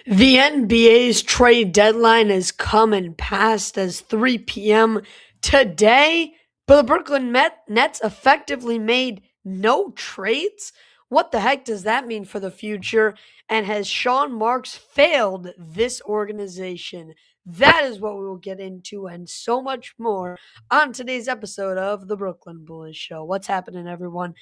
The NBA's trade deadline has come and passed as 3 p.m. today, but the Brooklyn Nets effectively made no trades. What the heck does that mean for the future? And has Sean Marks failed this organization? That is what we will get into and so much more on today's episode of the Brooklyn Boys Show. What's happening, everyone?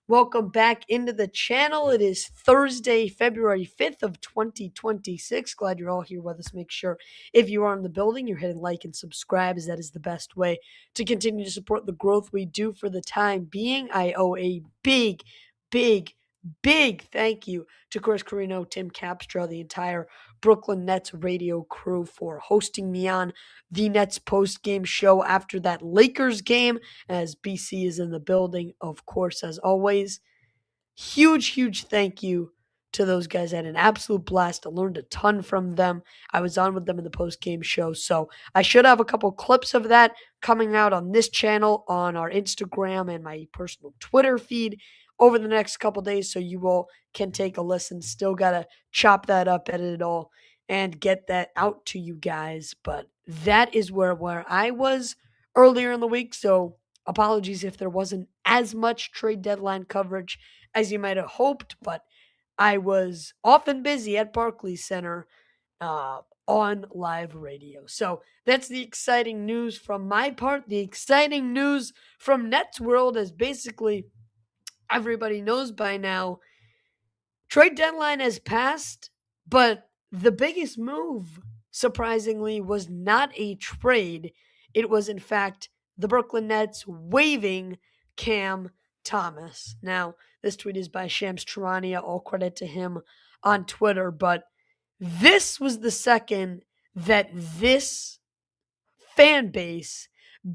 Welcome back into the channel. It is Thursday, February 5th of 2026. Glad you're all here with us. Make sure if you are in the building, you're hitting like and subscribe, as that is the best way to continue to support the growth we do for the time being. I owe a big thank you to Chris Carino, Tim Capstra, the entire Brooklyn Nets radio crew for hosting me on the Nets post-game show after that Lakers game, as BC is in the building, of course, as always. Huge thank you to those guys. I had an absolute blast. I learned a ton from them. I was on with them in the post-game show, so I should have a couple clips of that coming out on this channel, on our Instagram, and my personal Twitter feed over the next couple days, so you all can take a listen. Still gotta chop that up, edit it all, and get that out to you guys. But that is where I was earlier in the week, so apologies if there wasn't as much trade deadline coverage as you might have hoped, but I was often busy at Barclays Center on live radio. So that's the exciting news from my part. The exciting news from Nets World is basically everybody knows by now, trade deadline has passed, but the biggest move, surprisingly, was not a trade. It was, in fact, the Brooklyn Nets waiving Cam Thomas. Now, this tweet is by Shams Charania. All credit to him on Twitter. But this was the second that this fan base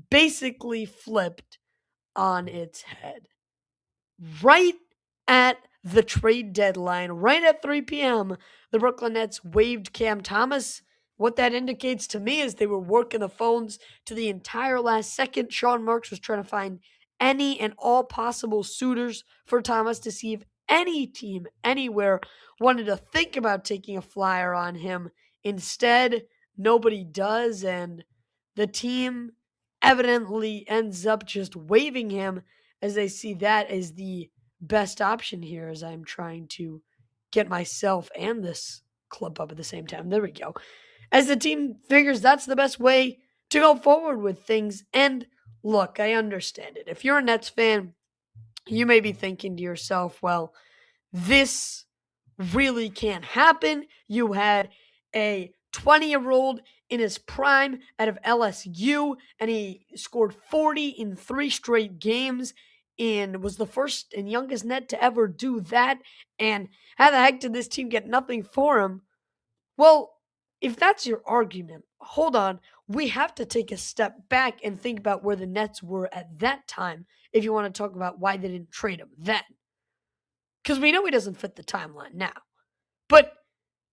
basically flipped on its head. Right at the trade deadline, right at 3 p.m., the Brooklyn Nets waived Cam Thomas. What that indicates to me is they were working the phones to the entire last second. Sean Marks was trying to find any and all possible suitors for Thomas to see if any team anywhere wanted to think about taking a flyer on him. Instead, nobody does, and the team evidently ends up just waiving him, as they see that as the best option here, as I'm trying to get myself and this clip up at the same time. There we go. As the team figures that's the best way to go forward with things. And look, I understand it. If you're a Nets fan, you may be thinking to yourself, well, this really can't happen. You had a 20-year-old in his prime out of LSU, and he scored 40 in 3 straight games and was the first and youngest Net to ever do that. And how the heck did this team get nothing for him? Well, if that's your argument, hold on. We have to take a step back and think about where the Nets were at that time if you want to talk about why they didn't trade him then. Because we know he doesn't fit the timeline now. But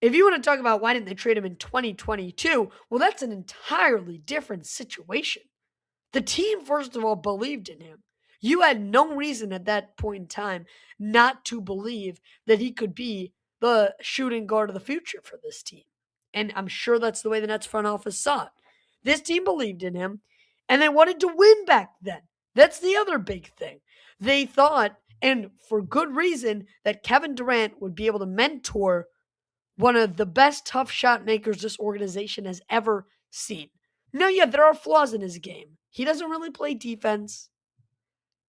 if you want to talk about why didn't they trade him in 2022, well, that's an entirely different situation. The team, first of all, believed in him. You had no reason at that point in time not to believe that he could be the shooting guard of the future for this team. And I'm sure that's the way the Nets front office saw it. This team believed in him, and they wanted to win back then. That's the other big thing. They thought, and for good reason, that Kevin Durant would be able to mentor one of the best tough shot makers this organization has ever seen. Now, yeah, there are flaws in his game. He doesn't really play defense.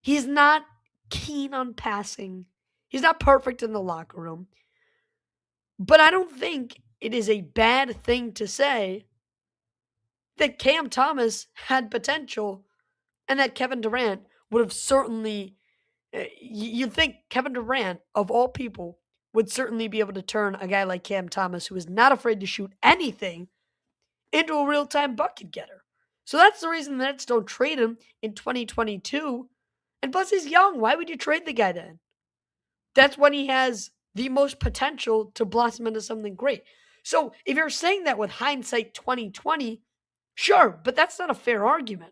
He's not keen on passing. He's not perfect in the locker room. But I don't think it is a bad thing to say that Cam Thomas had potential and that Kevin Durant would have certainly. You'd think Kevin Durant, of all people, would certainly be able to turn a guy like Cam Thomas, who is not afraid to shoot anything, into a real-time bucket getter. So that's the reason the Nets don't trade him in 2022. And plus, he's young. Why would you trade the guy then? That's when he has the most potential to blossom into something great. So if you're saying that with hindsight 2020, sure, but that's not a fair argument.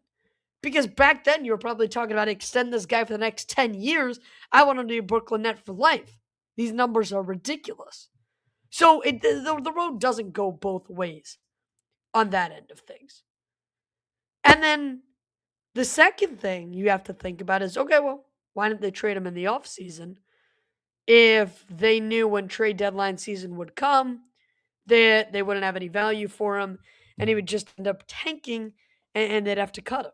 Because back then you were probably talking about extend this guy for the next 10 years. I want him to be a Brooklyn Net for life. These numbers are ridiculous. So the road doesn't go both ways on that end of things. And then the second thing you have to think about is, okay, well, why didn't they trade him in the offseason? If they knew when trade deadline season would come, they wouldn't have any value for him, and he would just end up tanking, and they'd have to cut him.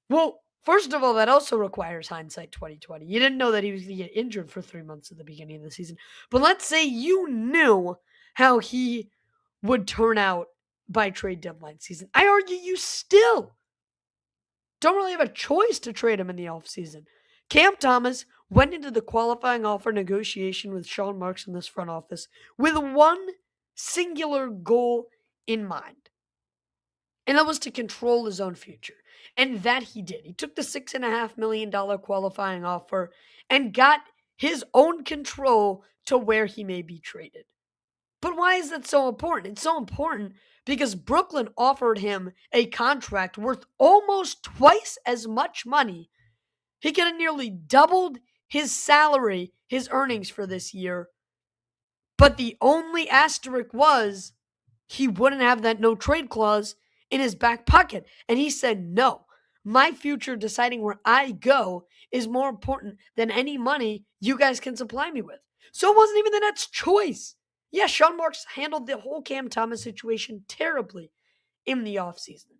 Well, first of all, that also requires hindsight 2020. You didn't know that he was going to get injured for 3 months at the beginning of the season. But let's say you knew how he would turn out by trade deadline season. I argue you still don't really have a choice to trade him in the offseason. Cam Thomas went into the qualifying offer negotiation with Sean Marks in this front office with one singular goal in mind, and that was to control his own future. And that he did. He took the $6.5 million qualifying offer and got his own control to where he may be traded. But why is that so important? It's so important because Brooklyn offered him a contract worth almost twice as much money. He could have nearly doubled his salary, his earnings for this year. But the only asterisk was he wouldn't have that no trade clause in his back pocket. And he said, no, my future deciding where I go is more important than any money you guys can supply me with. So it wasn't even the Nets' choice. Yeah, Sean Marks handled the whole Cam Thomas situation terribly in the offseason.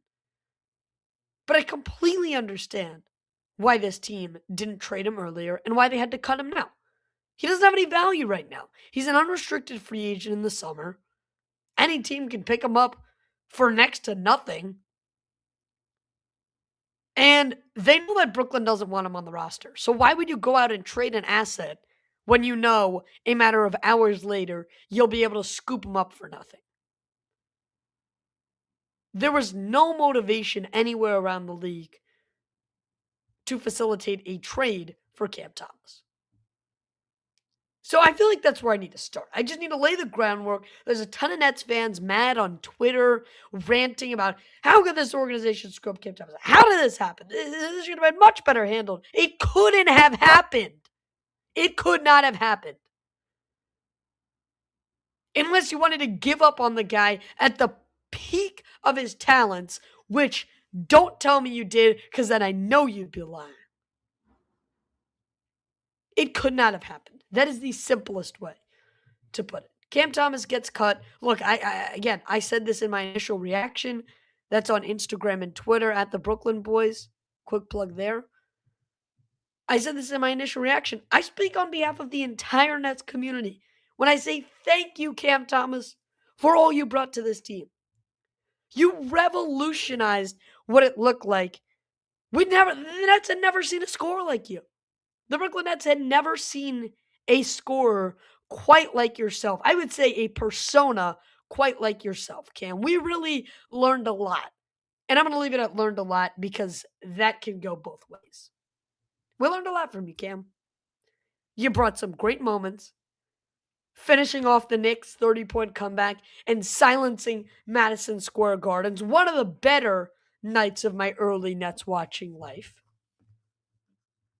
But I completely understand why this team didn't trade him earlier and why they had to cut him now. He doesn't have any value right now. He's an unrestricted free agent in the summer. Any team can pick him up for next to nothing. And they know that Brooklyn doesn't want him on the roster. So why would you go out and trade an asset when you know a matter of hours later you'll be able to scoop him up for nothing? There was no motivation anywhere around the league to facilitate a trade for Cam Thomas. So I feel like that's where I need to start. I just need to lay the groundwork. There's a ton of Nets fans mad on Twitter, ranting about how could this organization screw up Cam Thomas? How did this happen? This should have been much better handled. It couldn't have happened. It could not have happened. Unless you wanted to give up on the guy at the peak of his talents, which don't tell me you did, because then I know you'd be lying. It could not have happened. That is the simplest way to put it. Cam Thomas gets cut. Look, I said this in my initial reaction. That's on Instagram and Twitter at the Brooklyn Boys. Quick plug there. I said this in my initial reaction. I speak on behalf of the entire Nets community when I say thank you, Cam Thomas, for all you brought to this team. You revolutionized what it looked like. The Nets had never seen a scorer like you. The Brooklyn Nets had never seen a scorer quite like yourself. I would say a persona quite like yourself, Cam. We really learned a lot. And I'm going to leave it at learned a lot because that can go both ways. We learned a lot from you, Cam. You brought some great moments, finishing off the Knicks' 30-point comeback and silencing Madison Square Gardens, one of the better nights of my early Nets watching life.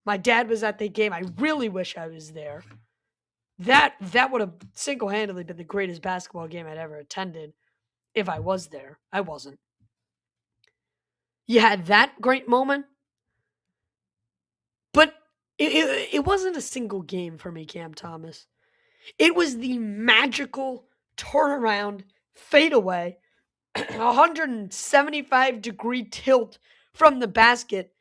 My dad was at the game. I really wish I was there. That would have single-handedly been the greatest basketball game I'd ever attended if I was there. I wasn't. You had that great moment, but it wasn't a single game for me, Cam Thomas. It was the magical turnaround, fadeaway, 175-degree tilt from the basket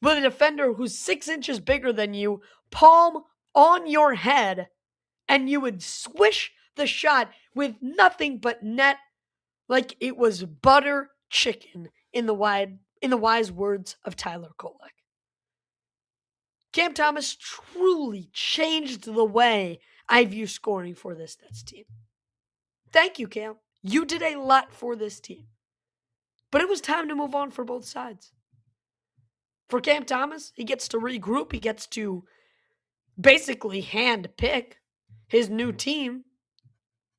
with a defender who's 6 inches bigger than you, palm on your head, and you would swish the shot with nothing but net like it was butter chicken in the wise words of Tyler Kolek. Cam Thomas truly changed the way I view scoring for this Nets team. Thank you, Cam. You did a lot for this team. But it was time to move on for both sides. For Cam Thomas, he gets to regroup. He gets to basically hand pick his new team,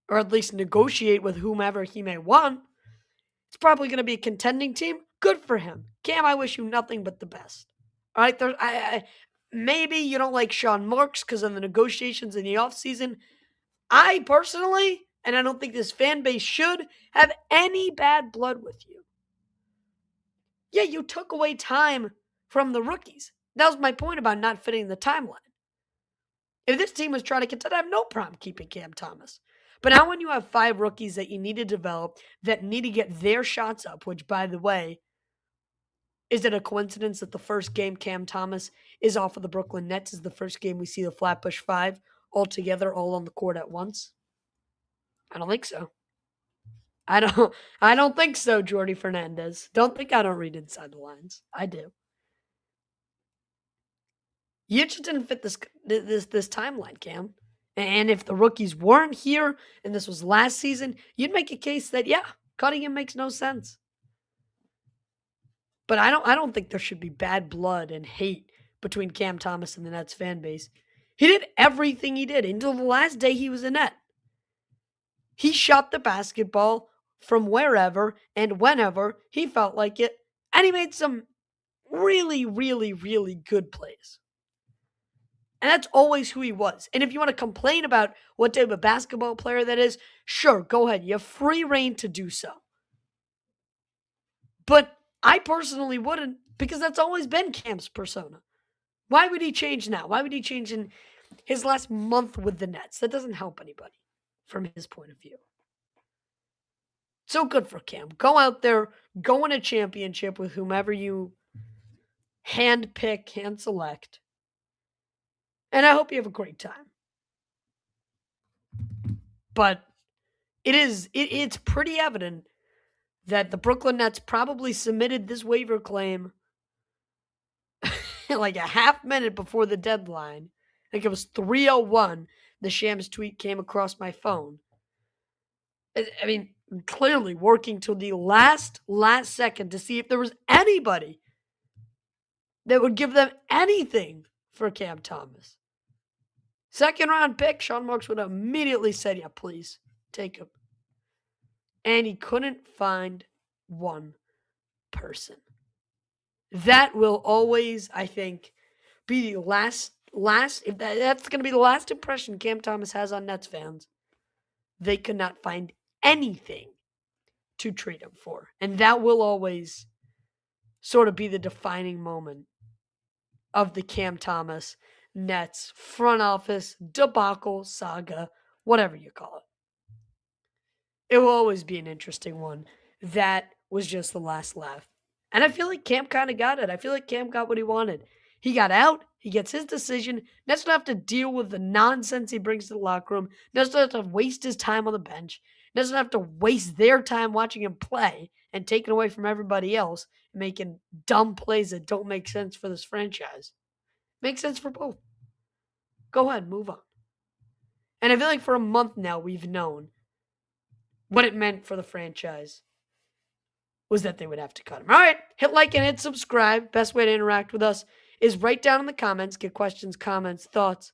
or at least negotiate with whomever he may want. It's probably going to be a contending team. Good for him. Cam, I wish you nothing but the best. All right, maybe you don't like Sean Marks because of the negotiations in the offseason. I personally, and I don't think this fan base should, have any bad blood with you. Yeah, you took away time from the rookies. That was my point about not fitting the timeline. If this team was trying to contend, I have no problem keeping Cam Thomas. But now when you have 5 rookies that you need to develop, that need to get their shots up, which, by the way, is it a coincidence that the first game Cam Thomas is off of the Brooklyn Nets is the first game we see the Flatbush Five all together, all on the court at once? I don't think so. I don't think so, Jordy Fernandez. Don't think I don't read inside the lines. I do. You just didn't fit this timeline, Cam. And if the rookies weren't here and this was last season, you'd make a case that yeah, cutting him makes no sense. But I don't think there should be bad blood and hate between Cam Thomas and the Nets fan base. He did everything he did until the last day he was in net. He shot the basketball from wherever and whenever he felt like it, and he made some really, really, really good plays. And that's always who he was. And if you want to complain about what type of basketball player that is, sure, go ahead. You have free reign to do so. But I personally wouldn't, because that's always been Cam's persona. Why would he change now? Why would he change in his last month with the Nets? That doesn't help anybody from his point of view. So good for Cam. Go out there, go win a championship with whomever you hand pick, hand select. And I hope you have a great time. But it's pretty evident that the Brooklyn Nets probably submitted this waiver claim like a half minute before the deadline. I think it was 3:01. The Shams tweet came across my phone. I mean, clearly working till the last second to see if there was anybody that would give them anything for Cam Thomas. Second round pick, Sean Marks would have immediately said, yeah, please, take him. And he couldn't find one person. That will always, I think, be the last if that's going to be the last impression Cam Thomas has on Nets fans. They could not find anything to trade him for. And that will always sort of be the defining moment of the Cam Thomas Nets front office debacle saga, whatever you call it. It will always be an interesting one. That was just the last laugh. And I feel like Cam kind of got it. I feel like Cam got what he wanted. He got out. He gets his decision. Nets don't have to deal with the nonsense he brings to the locker room. Nets don't have to waste his time on the bench. Nets don't have to waste their time watching him play and taking away from everybody else and making dumb plays that don't make sense for this franchise. Makes sense for both. Go ahead, move on. And I feel like for a month now we've known what it meant for the franchise was that they would have to cut him. All right, hit like and hit subscribe. Best way to interact with us is right down in the comments. Get questions, comments, thoughts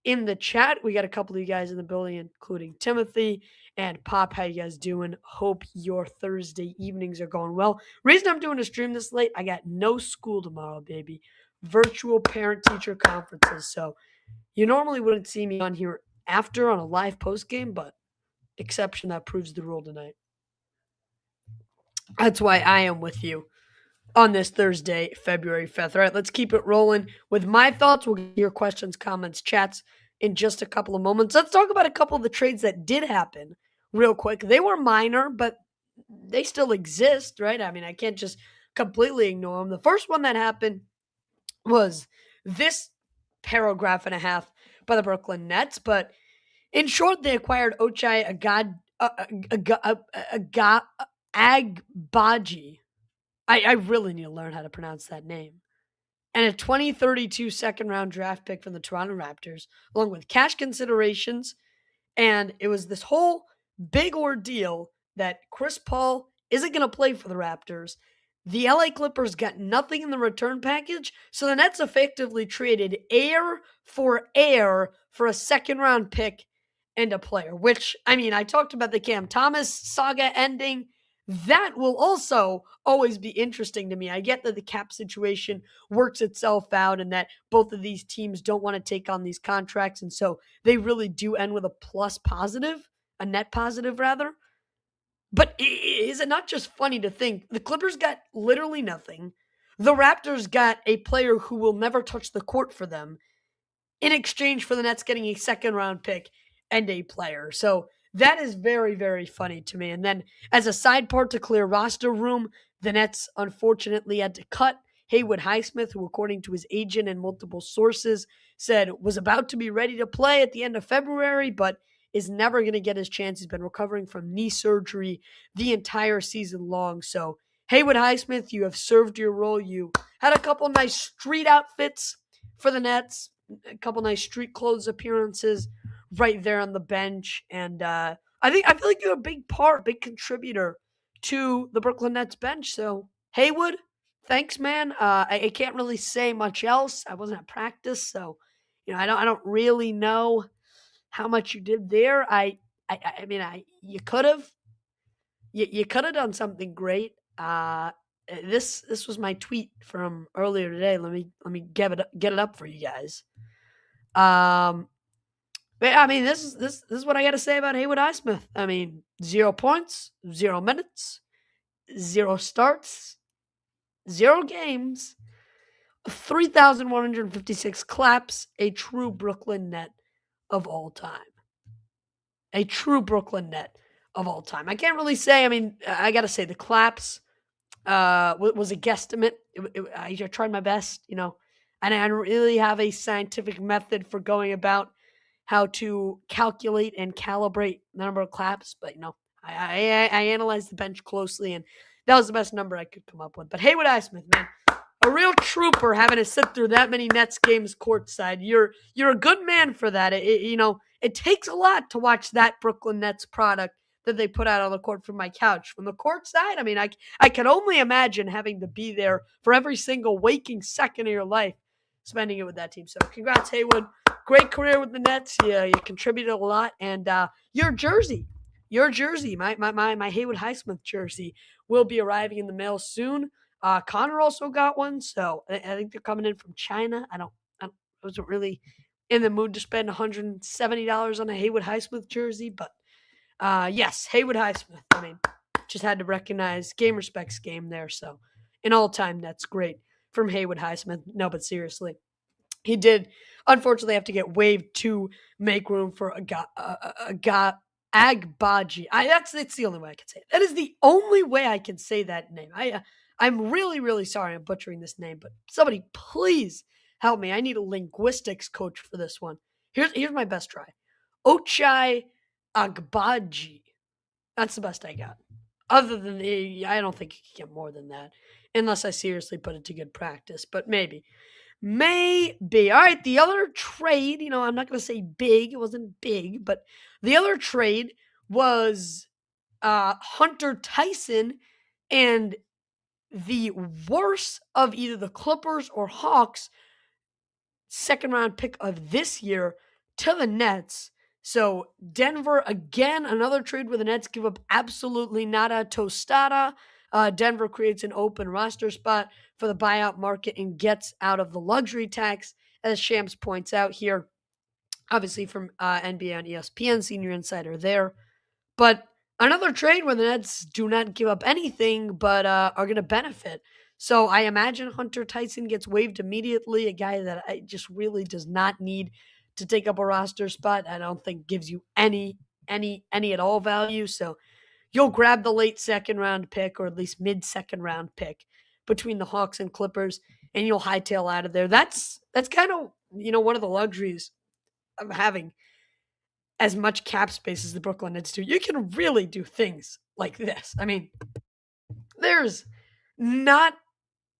in the chat. We got a couple of you guys in the building, including Timothy and Pop. How you guys doing? Hope your Thursday evenings are going well. Reason I'm doing a stream this late, I got no school tomorrow, baby. Virtual parent-teacher conferences. So you normally wouldn't see me on here after on a live post game, but exception that proves the rule tonight. That's why I am with you on this Thursday, February 5th. All right, let's keep it rolling with my thoughts. We'll get your questions, comments, chats in just a couple of moments. Let's talk about a couple of the trades that did happen real quick. They were minor, but they still exist, right? I mean, I can't just completely ignore them. The first one that happened was this paragraph and a half by the Brooklyn Nets, but in short, they acquired Ochai Agbaji. I really need to learn how to pronounce that name. And a 2032 second-round draft pick from the Toronto Raptors, along with cash considerations. And it was this whole big ordeal that Chris Paul isn't going to play for the Raptors. The LA Clippers got nothing in the return package, so the Nets effectively traded air for a second-round pick and a player, which, I mean, I talked about the Cam Thomas saga ending. that will also always be interesting to me. I get that the cap situation works itself out and that both of these teams don't want to take on these contracts. And so they really do end with a plus positive, a net positive rather. But is it not just funny to think the Clippers got literally nothing? The Raptors got a player who will never touch the court for them in exchange for the Nets getting a second round pick and a player. So that is very, very funny to me. And then as a side part to clear roster room, the Nets unfortunately had to cut Haywood Highsmith, who, according to his agent and multiple sources, said was about to be ready to play at the end of February, but is never going to get his chance. He's been recovering from knee surgery the entire season long. So, Haywood Highsmith, you have served your role. You had a couple nice street outfits for the Nets, a couple nice street clothes appearances right there on the bench. And I feel like you're a big contributor to the Brooklyn Nets bench. So Haywood, thanks, man. I can't really say much else. I wasn't at practice, so I don't really know how much you did there. I mean, you could have you could have done something great. This was my tweet from earlier today. Let me get it up for you guys. But I mean, this is what I got to say about Haywood Highsmith. I mean, 0 points, 0 minutes, 0 starts, 0 games, 3,156 claps, a true Brooklyn Net of all time. A true Brooklyn Net of all time. I can't really say, I mean, I got to say the claps was a guesstimate. I tried my best, and I don't really have a scientific method for going about how to calculate and calibrate the number of claps, but I analyzed the bench closely, and that was the best number I could come up with. But Haywood Highsmith, man, a real trooper having to sit through that many Nets games courtside. You're a good man for that. It takes a lot to watch that Brooklyn Nets product that they put out on the court from my couch. From the court side, I mean, I can only imagine having to be there for every single waking second of your life, spending it with that team. So congrats, Haywood. Great career with the Nets. Yeah, you contributed a lot. And your jersey, my Haywood Highsmith jersey will be arriving in the mail soon. Connor also got one, so I think they're coming in from China. I wasn't really in the mood to spend $170 on a Haywood Highsmith jersey, but yes, Haywood Highsmith. I mean, just had to recognize game respects game there. So an all-time Nets great from Haywood Highsmith. No, but seriously, he did unfortunately have to get waived to make room for Agbaji. That's the only way I can say it. That is the only way I can say that name. I'm really, really sorry I'm butchering this name, but somebody please help me. I need a linguistics coach for this one. Here's my best try. Ochai Agbaji. That's the best I got. Other than I don't think you can get more than that, unless I seriously put it to good practice, but maybe. Maybe. All right, the other trade, I'm not going to say big. It wasn't big, but the other trade was Hunter Tyson and the worst of either the Clippers or Hawks second round pick of this year to the Nets. So Denver, again, another trade where the Nets give up absolutely nada tostada. Denver creates an open roster spot for the buyout market and gets out of the luxury tax, as Shams points out here, obviously from NBA on ESPN, senior insider there. But another trade where the Nets do not give up anything but are going to benefit. So I imagine Hunter Tyson gets waived immediately, a guy that I just really does not need to take up a roster spot. I don't think gives you any at all value. So you'll grab the late second round pick, or at least mid second round pick between the Hawks and Clippers, and you'll hightail out of there. That's kind of one of the luxuries of having as much cap space as the Brooklyn Nets do. You can really do things like this. I mean, there's not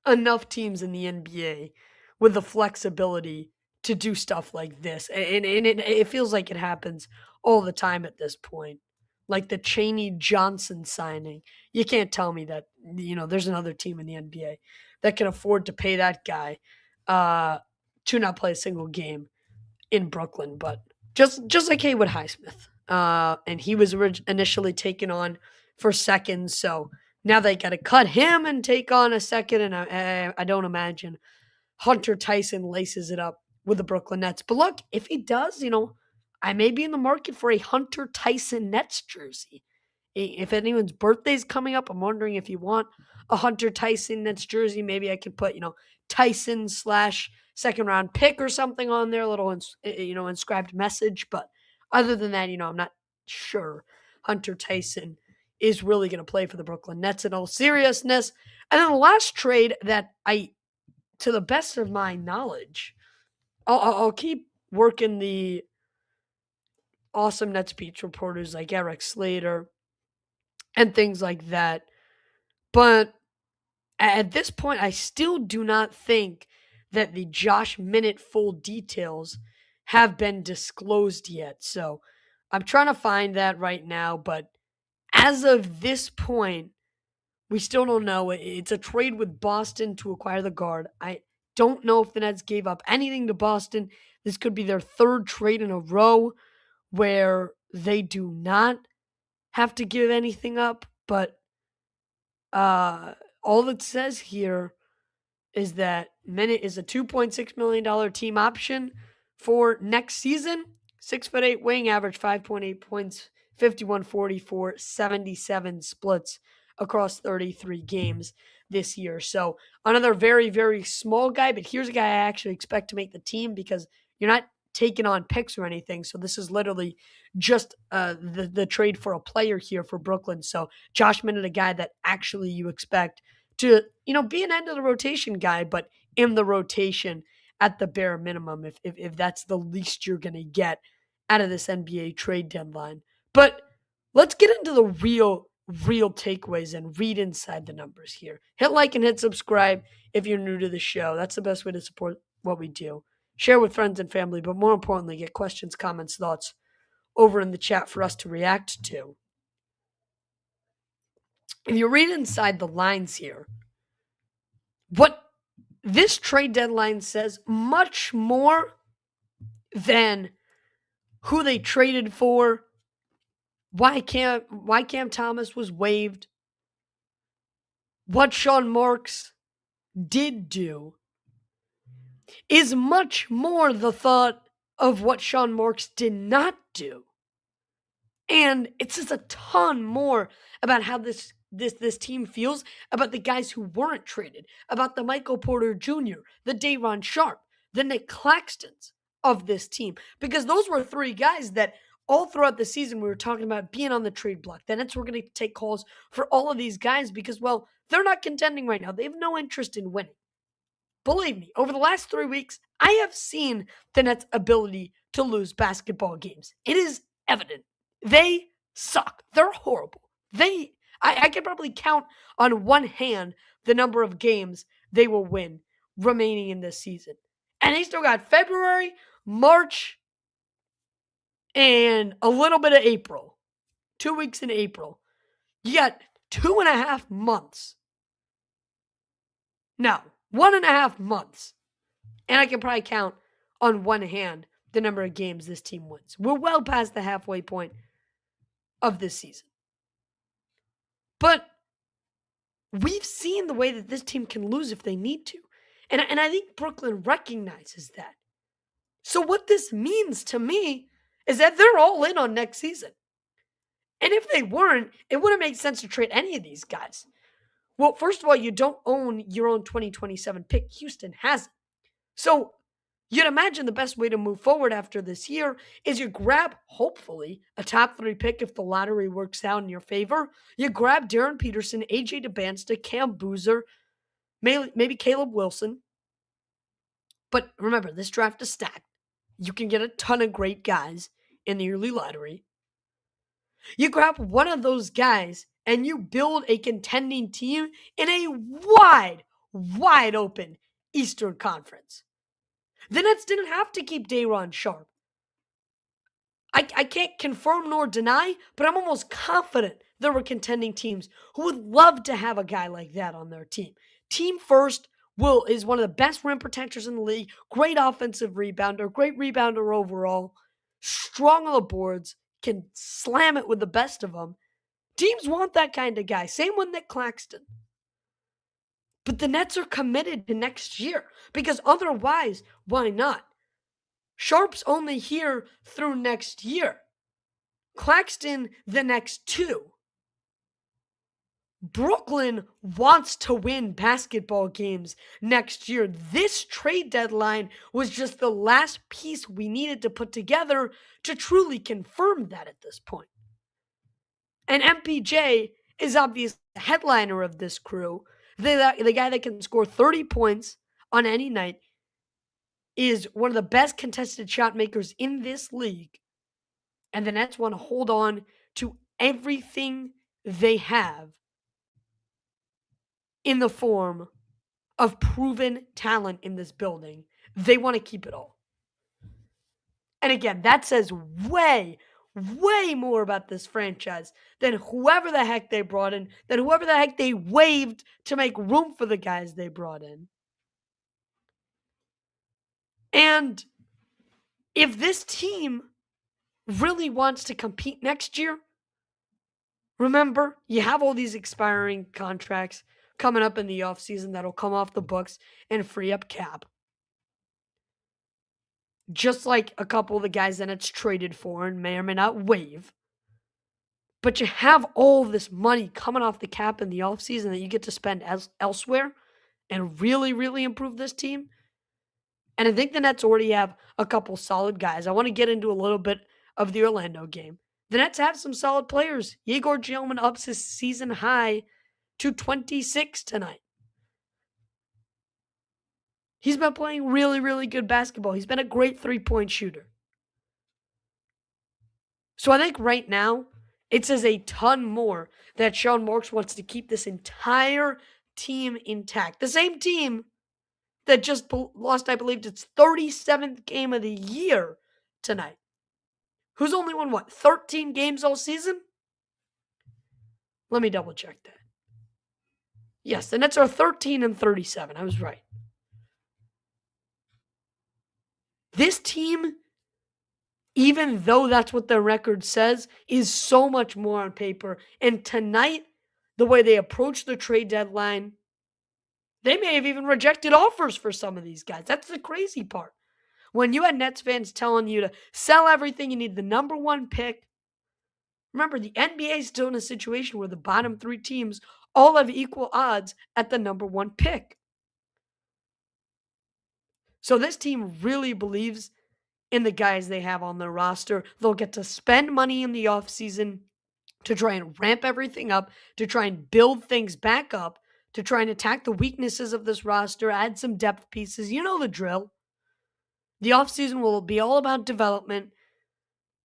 enough teams in the NBA with the flexibility to do stuff like this, and it feels like it happens all the time at this point. Like the Chaney Johnson signing. You can't tell me that, there's another team in the NBA that can afford to pay that guy to not play a single game in Brooklyn. But just like Haywood Highsmith. And he was initially taken on for seconds. So now they got to cut him and take on a second. And I don't imagine Hunter Tyson laces it up with the Brooklyn Nets. But look, if he does, I may be in the market for a Hunter Tyson Nets jersey. If anyone's birthday's coming up, I'm wondering if you want a Hunter Tyson Nets jersey. Maybe I could put, Tyson slash second round pick or something on there, a little, inscribed message. But other than that, I'm not sure Hunter Tyson is really going to play for the Brooklyn Nets in all seriousness. And then the last trade that to the best of my knowledge, I'll keep working the awesome Nets beat reporters like Eric Slater and things like that. But at this point, I still do not think that the Josh Minute full details have been disclosed yet. So I'm trying to find that right now. But as of this point, we still don't know. It's a trade with Boston to acquire the guard. I don't know if the Nets gave up anything to Boston. This could be their third trade in a row where they do not have to give anything up. But all it says here is that Minute is a $2.6 million team option for next season. 6'8" wing, average 5.8 points, 51-44, 77 splits across 33 games this year. So another very, very small guy, but here's a guy I actually expect to make the team because you're not taking on picks or anything. So this is literally just the trade for a player here for Brooklyn. So Josh Minute, a guy that actually you expect to, be an end of the rotation guy, but in the rotation at the bare minimum, if that's the least you're going to get out of this NBA trade deadline. But let's get into the real takeaways and read inside the numbers here. Hit like and hit subscribe if you're new to the show. That's the best way to support what we do. Share with friends and family, but more importantly, get questions, comments, thoughts over in the chat for us to react to. If you read inside the lines here, what this trade deadline says much more than who they traded for, why Cam Thomas was waived, what Sean Marks did do, is much more the thought of what Sean Marks did not do. And it says a ton more about how this team feels about the guys who weren't traded, about the Michael Porter Jr., the Day'Ron Sharpe, the Nick Claxtons of this team. Because those were three guys that all throughout the season we were talking about being on the trade block. The Nets were going to take calls for all of these guys because, well, they're not contending right now. They have no interest in winning. Believe me, over the last 3 weeks, I have seen the Nets' ability to lose basketball games. It is evident. They suck. They're horrible. I could probably count on one hand the number of games they will win remaining in this season. And they still got February, March, and a little bit of April. 2 weeks in April. You got 2.5 months. No, 1.5 months. And I can probably count on one hand the number of games this team wins. We're well past the halfway point of this season. But we've seen the way that this team can lose if they need to. And I think Brooklyn recognizes that. So what this means to me is that they're all in on next season. And if they weren't, it wouldn't make sense to trade any of these guys. Well, first of all, you don't own your own 2027 pick. Houston has it. So you'd imagine the best way to move forward after this year is you grab, hopefully, a top 3 pick if the lottery works out in your favor. You grab Darren Peterson, AJ DeBansta, Cam Boozer, maybe Caleb Wilson. But remember, this draft is stacked. You can get a ton of great guys in the early lottery. You grab one of those guys and you build a contending team in a wide open Eastern Conference. The Nets didn't have to keep Day'Ron Sharpe. I can't confirm nor deny, but I'm almost confident there were contending teams who would love to have a guy like that on their team. Team first is one of the best rim protectors in the league, great offensive rebounder, great rebounder overall, strong on the boards, can slam it with the best of them. Teams want that kind of guy. Same with Nick Claxton. But the Nets are committed to next year because otherwise, why not? Sharp's only here through next year. Claxton, the next 2. Brooklyn wants to win basketball games next year. This trade deadline was just the last piece we needed to put together to truly confirm that at this point. And MPJ is obviously the headliner of this crew. The guy that can score 30 points on any night is one of the best contested shot makers in this league. And the Nets want to hold on to everything they have in the form of proven talent in this building. They want to keep it all. And again, that says way more about this franchise than whoever the heck they brought in, than whoever the heck they waived to make room for the guys they brought in. And if this team really wants to compete next year, remember, you have all these expiring contracts coming up in the offseason that'll come off the books and free up cap. Just like a couple of the guys that it's traded for and may or may not waive. But you have all this money coming off the cap in the offseason that you get to spend elsewhere and really, really improve this team. And I think the Nets already have a couple solid guys. I want to get into a little bit of the Orlando game. The Nets have some solid players. Yegor Gilman ups his season high to 26 tonight. He's been playing really, really good basketball. He's been a great three-point shooter. So I think right now, it says a ton more that Sean Marks wants to keep this entire team intact. The same team that just lost, I believe, its 37th game of the year tonight. Who's only won, 13 games all season? Let me double check that. Yes, the Nets are 13-37. I was right. This team, even though that's what their record says, is so much more on paper. And tonight, the way they approach the trade deadline, they may have even rejected offers for some of these guys. That's the crazy part. When you had Nets fans telling you to sell everything, you need the number 1 pick. Remember, the NBA is still in a situation where the bottom 3 teams all have equal odds at the number 1 pick. So this team really believes in the guys they have on their roster. They'll get to spend money in the offseason to try and ramp everything up, to try and build things back up, to try and attack the weaknesses of this roster, add some depth pieces. You know the drill. The offseason will be all about development.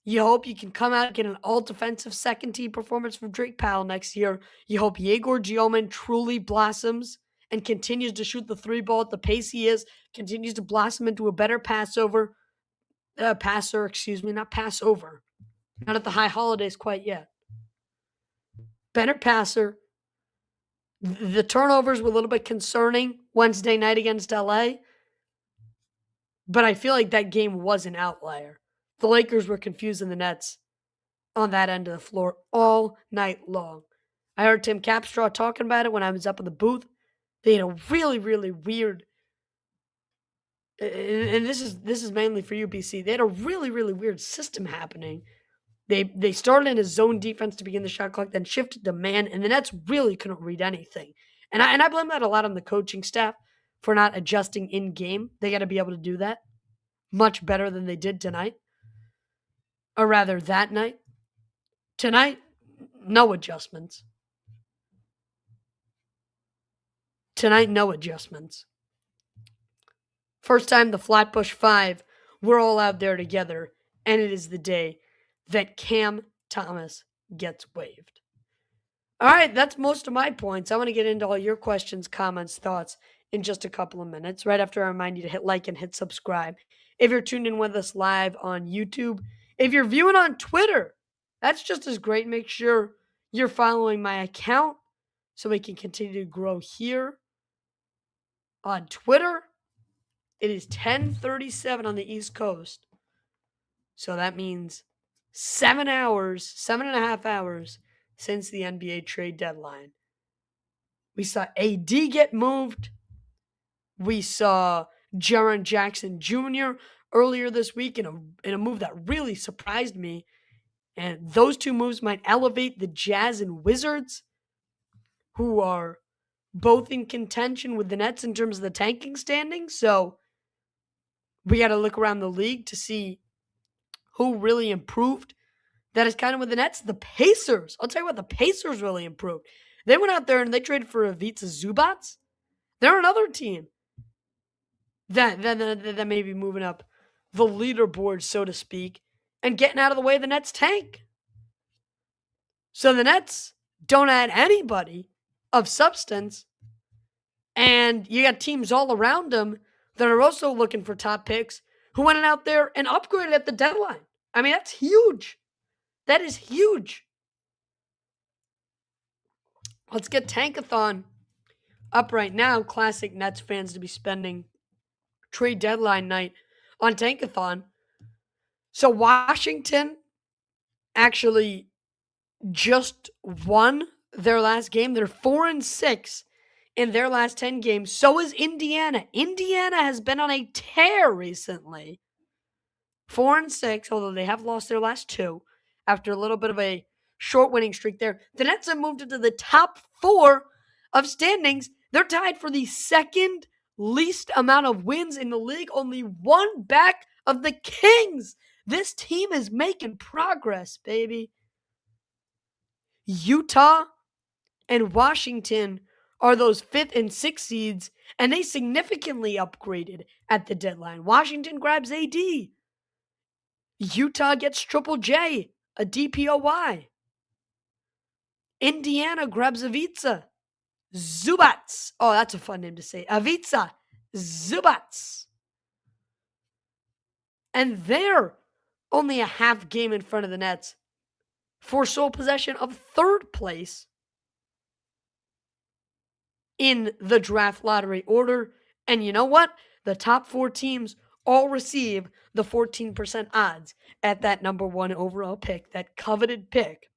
You hope you can come out and get an all-defensive second-team performance from Drake Powell next year. You hope Yegor Gioman truly blossoms and continues to shoot the 3 ball at the pace he is, continues to blossom into a better passer, not Passover. Not at the high holidays quite yet. Better passer. The turnovers were a little bit concerning Wednesday night against LA. But I feel like that game was an outlier. The Lakers were confusing the Nets on that end of the floor all night long. I heard Tim Capstraw talking about it when I was up in the booth. They had a really, really weird, and this is mainly for UBC. They had a really, really weird system happening. They started in a zone defense to begin the shot clock, then shifted to man, and the Nets really couldn't read anything. And I blame that a lot on the coaching staff for not adjusting in game. They got to be able to do that much better than they did tonight. Or rather, that night. Tonight, no adjustments. Tonight, no adjustments. First time the Flatbush 5, we're all out there together, and it is the day that Cam Thomas gets waived. All right, that's most of my points. I want to get into all your questions, comments, thoughts in just a couple of minutes, right after I remind you to hit like and hit subscribe. If you're tuned in with us live on YouTube, if you're viewing on Twitter, that's just as great. Make sure you're following my account so we can continue to grow here on Twitter. It is 10:37 on the East Coast. So that means 7 and a half hours since the NBA trade deadline. We saw AD get moved. We saw Jaren Jackson Jr. earlier this week in a move that really surprised me. And those two moves might elevate the Jazz and Wizards, who are both in contention with the Nets in terms of the tanking standings. So we got to look around the league to see who really improved. That is kind of with the Nets. The Pacers. I'll tell you what, the Pacers really improved. They went out there and they traded for Ivica Zubac. They're another team that may be moving up the leaderboard, so to speak, and getting out of the way of the Nets tank. So the Nets don't add anybody of substance, and you got teams all around them that are also looking for top picks who went out there and upgraded at the deadline. I mean, that's huge. That is huge. Let's get Tankathon up right now. Classic Nets fans to be spending trade deadline night on Tankathon. So Washington actually just won their last game. They're 4-6 in their last 10 games. So is Indiana. Indiana has been on a tear recently. 4-6, although they have lost their last two after a little bit of a short winning streak there. The Nets have moved into the top 4 of standings. They're tied for the second least amount of wins in the league, only one back of the Kings. This team is making progress, baby. Utah and Washington are those 5th and 6th seeds, and they significantly upgraded at the deadline. Washington grabs AD. Utah gets Triple J, a DPOY. Indiana grabs Ivica Zubac. Oh, that's a fun name to say. Ivica Zubac. And they're only a half game in front of the Nets for sole possession of 3rd place in the draft lottery order. And you know what? The top 4 teams all receive the 14% odds at that number 1 overall pick, that coveted pick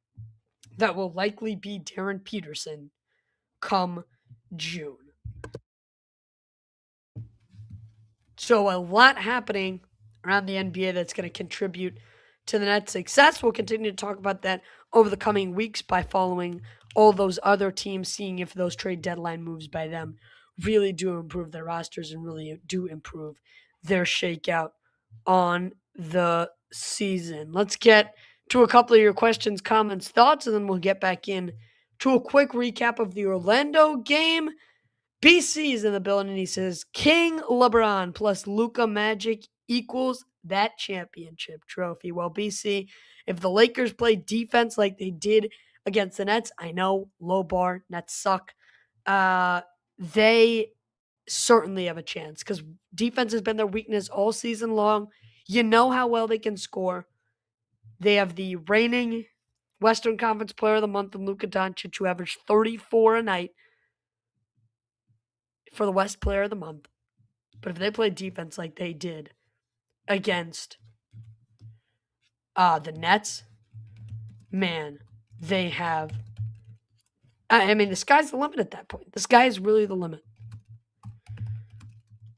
that will likely be Darren Peterson come June. So a lot happening around the NBA that's going to contribute to the Nets' success. We'll continue to talk about that over the coming weeks by following all those other teams, seeing if those trade deadline moves by them really do improve their rosters and really do improve their shakeout on the season. Let's get to a couple of your questions, comments, thoughts, and then we'll get back in to a quick recap of the Orlando game. BC is in the building, and he says, King LeBron plus Luka Magic equals that championship trophy. Well, BC, if the Lakers play defense like they did against the Nets, I know, low bar, Nets suck, they certainly have a chance because defense has been their weakness all season long. You know how well they can score. They have the reigning Western Conference Player of the Month in Luka Doncic, who averaged 34 a night for the West Player of the Month. But if they play defense like they did against the Nets, man, they have... I mean, the sky's the limit at that point. The sky is really the limit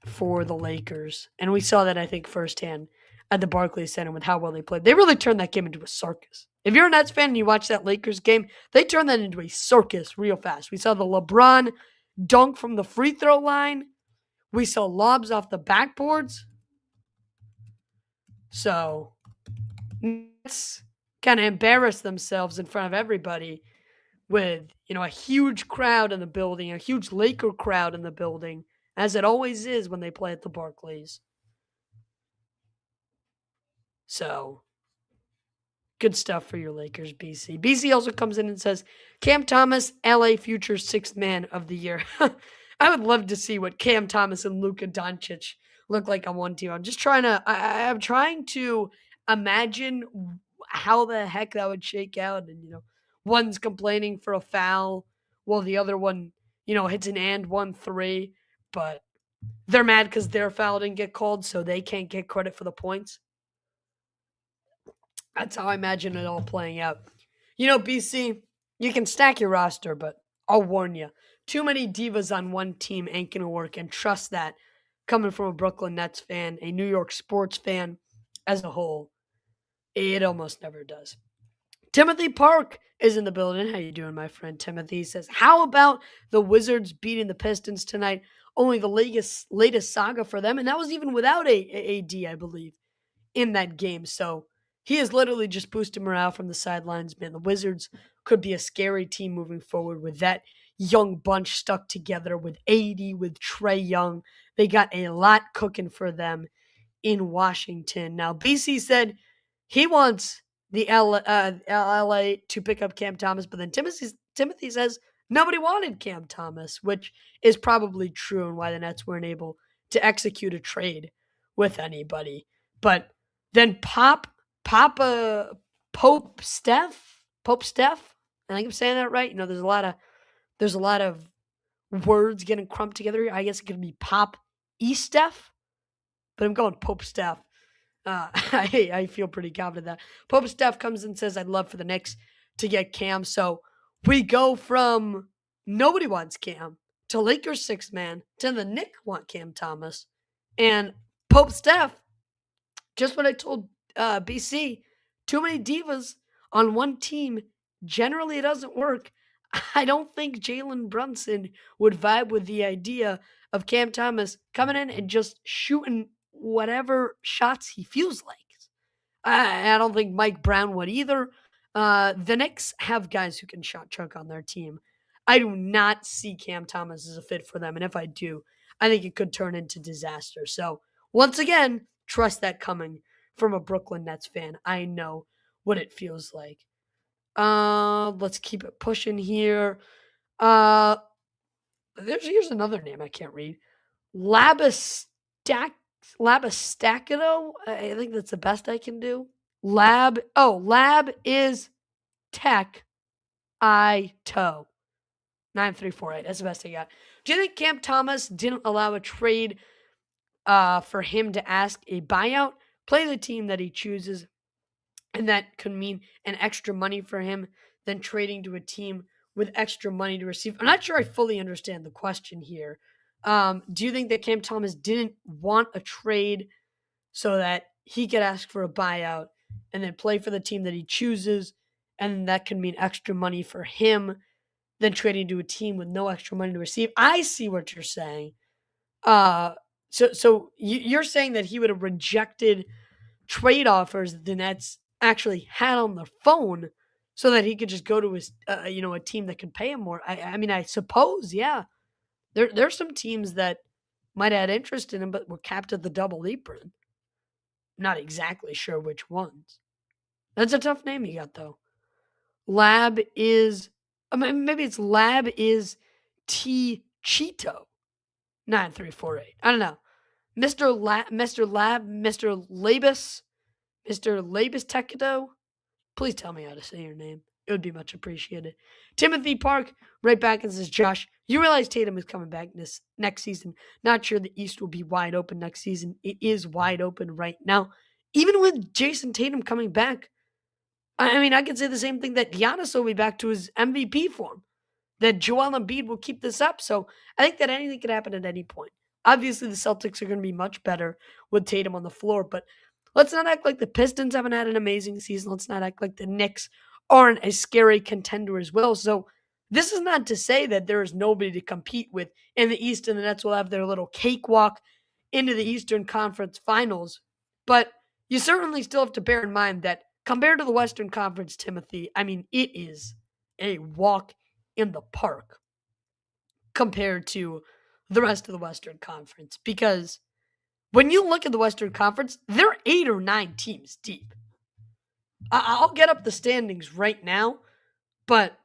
for the Lakers. And we saw that, I think, firsthand at the Barclays Center with how well they played. They really turned that game into a circus. If you're a Nets fan and you watch that Lakers game, they turned that into a circus real fast. We saw the LeBron dunk from the free throw line. We saw lobs off the backboards. So, Nets kind of embarrassed themselves in front of everybody with, a huge crowd in the building, a huge Laker crowd in the building, as it always is when they play at the Barclays. So, good stuff for your Lakers, BC. BC also comes in and says, Cam Thomas, LA Future 6th Man of the Year. I would love to see what Cam Thomas and Luka Doncic look like on one team. I'm just trying to imagine how the heck that would shake out. And, one's complaining for a foul while the other one, hits an 1-3. But they're mad because their foul didn't get called, so they can't get credit for the points. That's how I imagine it all playing out. BC, You can stack your roster, but I'll warn you, too many divas on one team ain't gonna work, and trust that coming from a Brooklyn Nets fan, a New York sports fan as a whole, it almost never does. Timothy Park is in the building. How you doing, my friend Timothy? He says, how about the Wizards beating the Pistons tonight? Only the latest saga for them, and that was even without AD, I believe, in that game. So he is literally just boosting morale from the sidelines. Man, the Wizards could be a scary team moving forward with that young bunch stuck together with AD, with Trae Young. They got a lot cooking for them in Washington. Now, BC said he wants the LA to pick up Cam Thomas, but then Timothy says nobody wanted Cam Thomas, which is probably true and why the Nets weren't able to execute a trade with anybody. But then Papa Pope Steph, I think I'm saying that right. You know, there's a lot of words getting crumped together here. I guess it could be Pop Steph, but I'm going Pope Steph. I feel pretty confident that Pope Steph comes and says, I'd love for the Knicks to get Cam. So we go from nobody wants Cam to Lakers 6-man to the Knicks want Cam Thomas. And Pope Steph, just what I told BC, too many divas on one team. Generally, it doesn't work. I don't think Jalen Brunson would vibe with the idea of Cam Thomas coming in and just shooting whatever shots he feels like. I don't think Mike Brown would either. The Knicks have guys who can shot chunk on their team. I do not see Cam Thomas as a fit for them, and if I do, I think it could turn into disaster. So, once again, trust that coming from a Brooklyn Nets fan. I know what it feels like. Let's keep it pushing here. Here's another name I can't read. Labistacato. I think that's the best I can do. Lab is Tech Ito 9348. That's the best I got. Do you think Cam Thomas didn't allow a trade for him to ask a buyout? Play the team that he chooses, and that could mean an extra money for him than trading to a team with extra money to receive. I'm not sure I fully understand the question here. Do you think that Cam Thomas didn't want a trade so that he could ask for a buyout and then play for the team that he chooses, and that can mean extra money for him than trading to a team with no extra money to receive? I see what you're saying. So you're saying that he would have rejected trade offers that the Nets actually had on their phone so that he could just go to his, a team that can pay him more. I mean, I suppose, yeah. There's some teams that might have had interest in him, but were capped at the double apron. Not exactly sure which ones. That's a tough name you got, though. Lab is, maybe it's Lab is T Cheeto 9348. I don't know. Mr. Labus Tekido. Please tell me how to say your name. It would be much appreciated. Timothy Park, right back and says, Josh, you realize Tatum is coming back this next season. Not sure the East will be wide open next season. It is wide open right now. Even with Jason Tatum coming back, I mean, I could say the same thing that Giannis will be back to his MVP form. That Joel Embiid will keep this up. So I think that anything could happen at any point. Obviously, the Celtics are going to be much better with Tatum on the floor, but let's not act like the Pistons haven't had an amazing season. Let's not act like the Knicks aren't a scary contender as well. So this is not to say that there is nobody to compete with in the East, and the Nets will have their little cakewalk into the Eastern Conference Finals. But you certainly still have to bear in mind that compared to the Western Conference, Timothy, I mean, it is a walk in the park compared to the rest of the Western Conference. Because when you look at the Western Conference, there are 8 or 9 teams deep. I'll get up the standings right now, but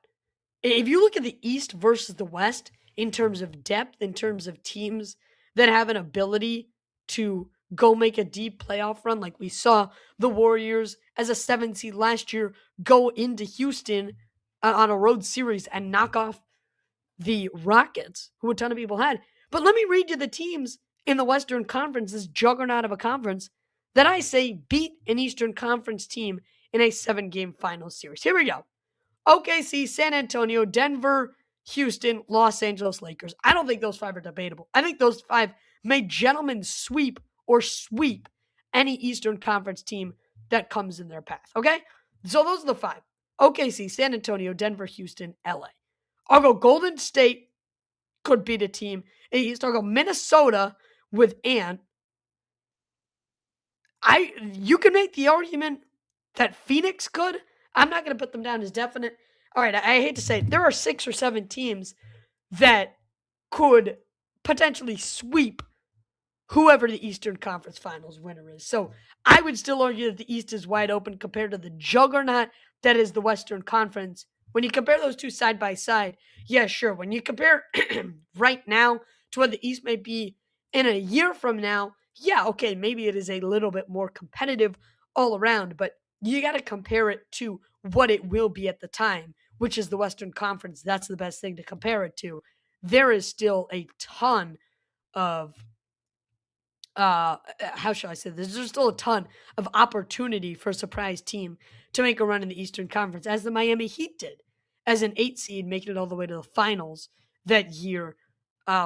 if you look at the East versus the West in terms of depth, in terms of teams that have an ability to go make a deep playoff run, like we saw the Warriors as a 7 seed last year go into Houston on a road series and knock off the Rockets, who a ton of people had. But let me read you the teams in the Western Conference, this juggernaut of a conference, that I say beat an Eastern Conference team in a 7-game final series. Here we go. OKC, San Antonio, Denver, Houston, Los Angeles Lakers. I don't think those five are debatable. I think those five may gentlemen sweep or sweep any Eastern Conference team that comes in their path. Okay? So those are the five: OKC, San Antonio, Denver, Houston, LA. I'll go Golden State could beat a team in the East. I'll go Minnesota with Ant. You can make the argument that Phoenix could. I'm not going to put them down as definite. All right, I hate to say it, there are 6 or 7 teams that could potentially sweep whoever the Eastern Conference Finals winner is. So I would still argue that the East is wide open compared to the juggernaut that is the Western Conference. When you compare those two side by side, yeah, sure. When you compare right now to what the East may be in a year from now, yeah, okay, maybe it is a little bit more competitive all around, but you got to compare it to what it will be at the time, which is the Western Conference. That's the best thing to compare it to. There is still a ton of how shall I say this? There's still a ton of opportunity for a surprise team to make a run in the Eastern Conference, as the Miami Heat did, as an 8 seed, making it all the way to the finals that year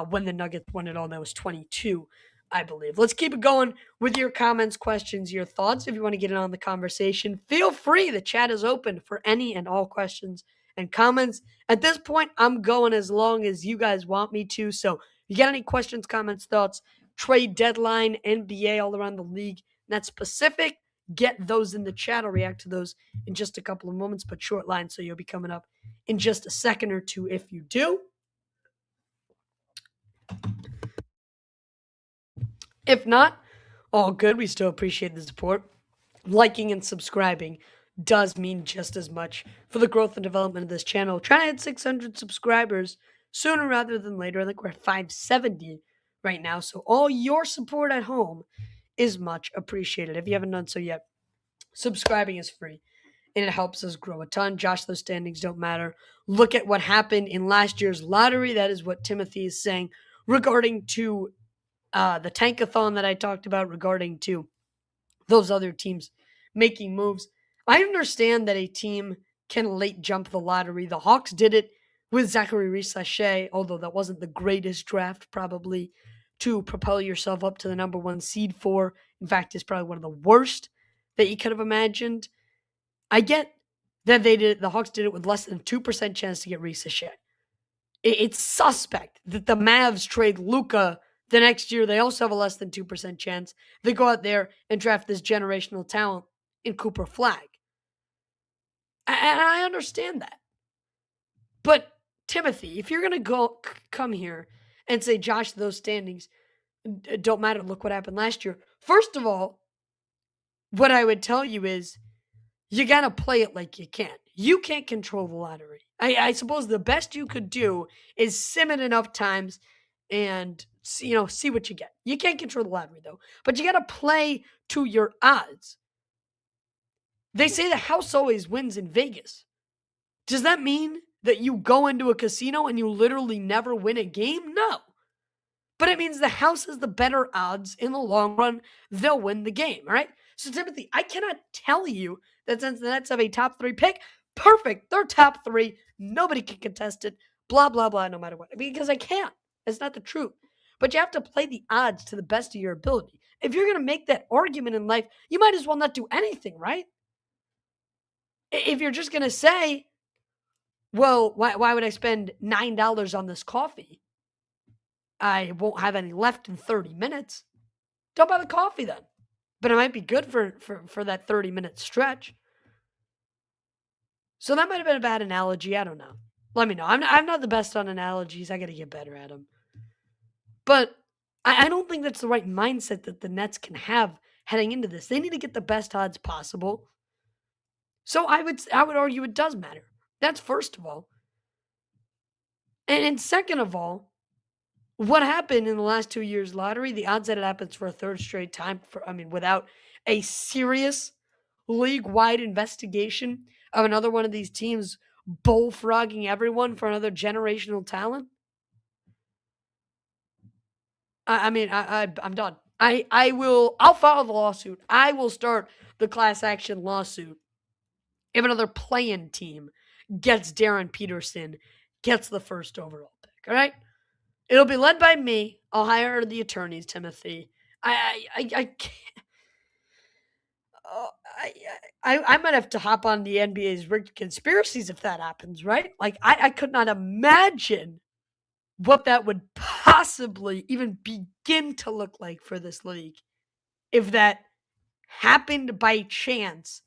when the Nuggets won it all. That was 22, I believe. Let's keep it going with your comments, questions, your thoughts. If you want to get in on the conversation, feel free. The chat is open for any and all questions and comments. At this point, I'm going as long as you guys want me to. So if you got any questions, comments, thoughts, trade deadline, NBA, all around the league, not specific, get those in the chat. I'll react to those in just a couple of moments, but short line, so you'll be coming up in just a second or two if you do. If not, all good. We still appreciate the support. Liking and subscribing does mean just as much for the growth and development of this channel. Trying to hit 600 subscribers sooner rather than later. I think we're at 570 right now. So all your support at home is much appreciated. If you haven't done so yet, subscribing is free and it helps us grow a ton. Josh, those standings don't matter. Look at what happened in last year's lottery. That is what Timothy is saying regarding to the tankathon that I talked about, regarding to those other teams making moves. I understand that a team can late jump the lottery. The Hawks did it with Zachary Risache, although that wasn't the greatest draft probably to propel yourself up to the number 1 seed for. In fact, it's probably one of the worst that you could have imagined. I get that the Hawks did it with less than 2% chance to get Risache. It's suspect that the Mavs trade Luka the next year. They also have a less than 2% chance. They go out there and draft this generational talent in Cooper Flag. And I understand that. But Timothy, if you're going to come here and say, Josh, those standings don't matter, look what happened last year. First of all, what I would tell you is you got to play it like you can. You can't control the lottery. I suppose the best you could do is sim it enough times and see what you get. You can't control the lottery though, but you got to play to your odds. They say the house always wins in Vegas. Does that mean that you go into a casino and you literally never win a game? No. But it means the house has the better odds in the long run. They'll win the game, all right? So Timothy, I cannot tell you that since the Nets have a top 3 pick, perfect, they're top 3, nobody can contest it, blah, blah, blah, no matter what. Because I can't. That's not the truth. But you have to play the odds to the best of your ability. If you're going to make that argument in life, you might as well not do anything, right? If you're just going to say, well, why would I spend $9 on this coffee? I won't have any left in 30 minutes. Don't buy the coffee then. But it might be good for that 30-minute stretch. So that might have been a bad analogy. I don't know. Let me know. I'm not the best on analogies. I got to get better at them. But I don't think that's the right mindset that the Nets can have heading into this. They need to get the best odds possible. So I would argue it does matter. That's first of all. And second of all, what happened in the last 2 years lottery, the odds that it happens for a third straight time, without a serious league-wide investigation of another one of these teams bullfrogging everyone for another generational talent. I'm done. I'll file the lawsuit. I will start the class action lawsuit if another play-in team gets Darren Peterson, gets the first overall pick. All right? It'll be led by me. I'll hire the attorneys, Timothy. I can't. Oh, I might have to hop on the NBA's rigged conspiracies if that happens, right? Like, I could not imagine what that would possibly even begin to look like for this league if that happened by chance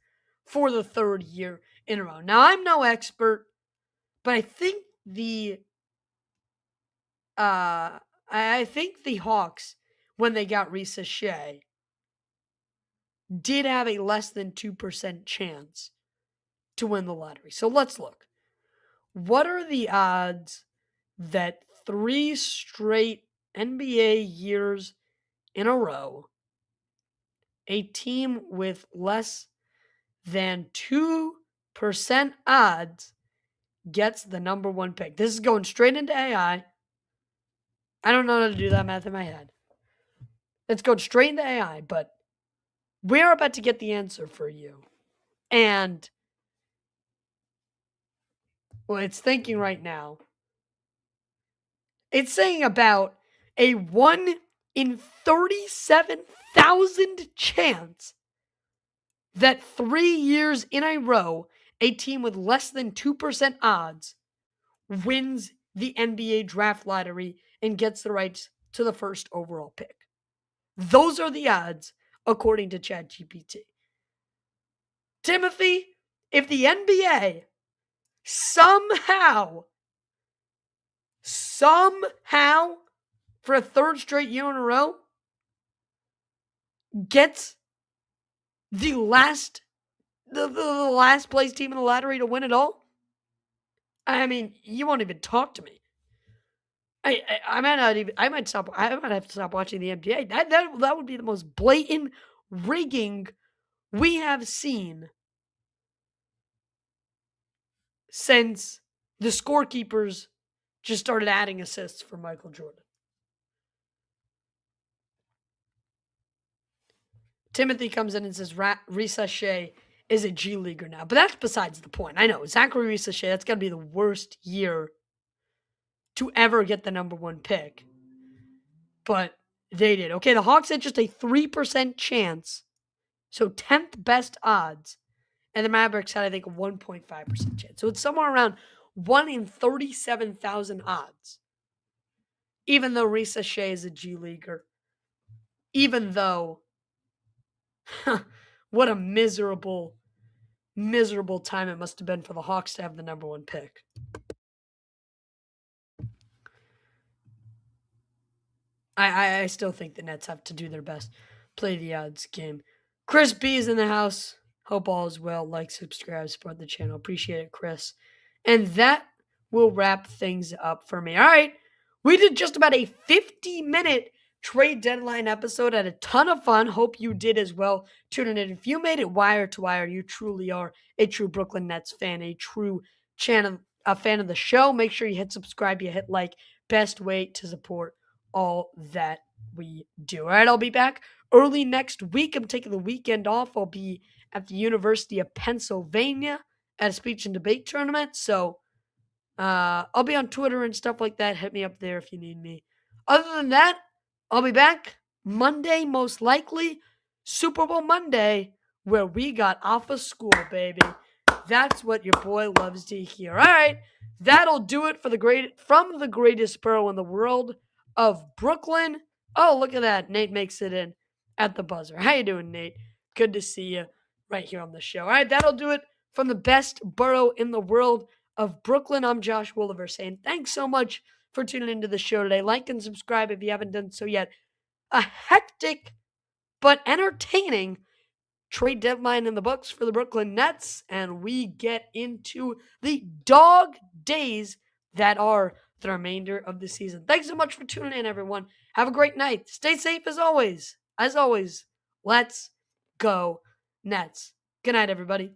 for the third year in a row. Now, I'm no expert, but I think the Hawks, when they got Risa Shea, did have a less than 2% chance to win the lottery. So let's look. What are the odds that 3 straight NBA years in a row, a team with less than 2% odds gets the number one pick? This is going straight into AI. I don't know how to do that math in my head. It's going straight into AI, but we're about to get the answer for you. And, well, it's thinking right now. It's saying about a 1 in 37,000 chance that 3 years in a row, a team with less than 2% odds wins the NBA draft lottery and gets the rights to the first overall pick. Those are the odds according to ChatGPT. Timothy, if the NBA somehow, for a third straight year in a row, gets the last place team in the lottery to win it all, I mean, you won't even talk to me. I might not even. I might have to stop watching the NBA. That would be the most blatant rigging we have seen since the scorekeepers just started adding assists for Michael Jordan. Timothy comes in and says Risa Shea is a G Leaguer now. But that's besides the point. I know. Zachary Risa Shea, that's got to be the worst year to ever get the number one pick. But they did. Okay, the Hawks had just a 3% chance. So 10th best odds. And the Mavericks had, I think, a 1.5% chance. So it's somewhere around 1 in 37,000 odds. Even though Risa Shea is a G Leaguer. Even though, what a miserable time it must have been for the Hawks to have the number one pick. I still think the Nets have to do their best. Play the odds game. Chris B is in the house. Hope all is well. Like, subscribe, support the channel. Appreciate it, Chris. And that will wrap things up for me. All right. We did just about a 50-minute trade deadline episode. Had a ton of fun. Hope you did as well. Tuning in. If you made it wire to wire, you truly are a true Brooklyn Nets fan, a true fan of the show. Make sure you hit subscribe, you hit like. Best way to support all that we do. All right, I'll be back early next week. I'm taking the weekend off. I'll be at the University of Pennsylvania at a speech and debate tournament. So I'll be on Twitter and stuff like that. Hit me up there if you need me. Other than that, I'll be back Monday, most likely, Super Bowl Monday, where we got off of school, baby. That's what your boy loves to hear. All right, that'll do it from the greatest borough in the world of Brooklyn. Oh, look at that. Nate makes it in at the buzzer. How you doing, Nate? Good to see you right here on the show. All right, that'll do it from the best borough in the world of Brooklyn. I'm Josh Wolliver saying thanks so much for tuning into the show today. Like and subscribe if you haven't done so yet. A hectic but entertaining trade deadline in the books for the Brooklyn Nets, and we get into the dog days that are the remainder of the season. Thanks so much for tuning in, everyone. Have a great night. Stay safe as always. As always, let's go Nets. Good night, everybody.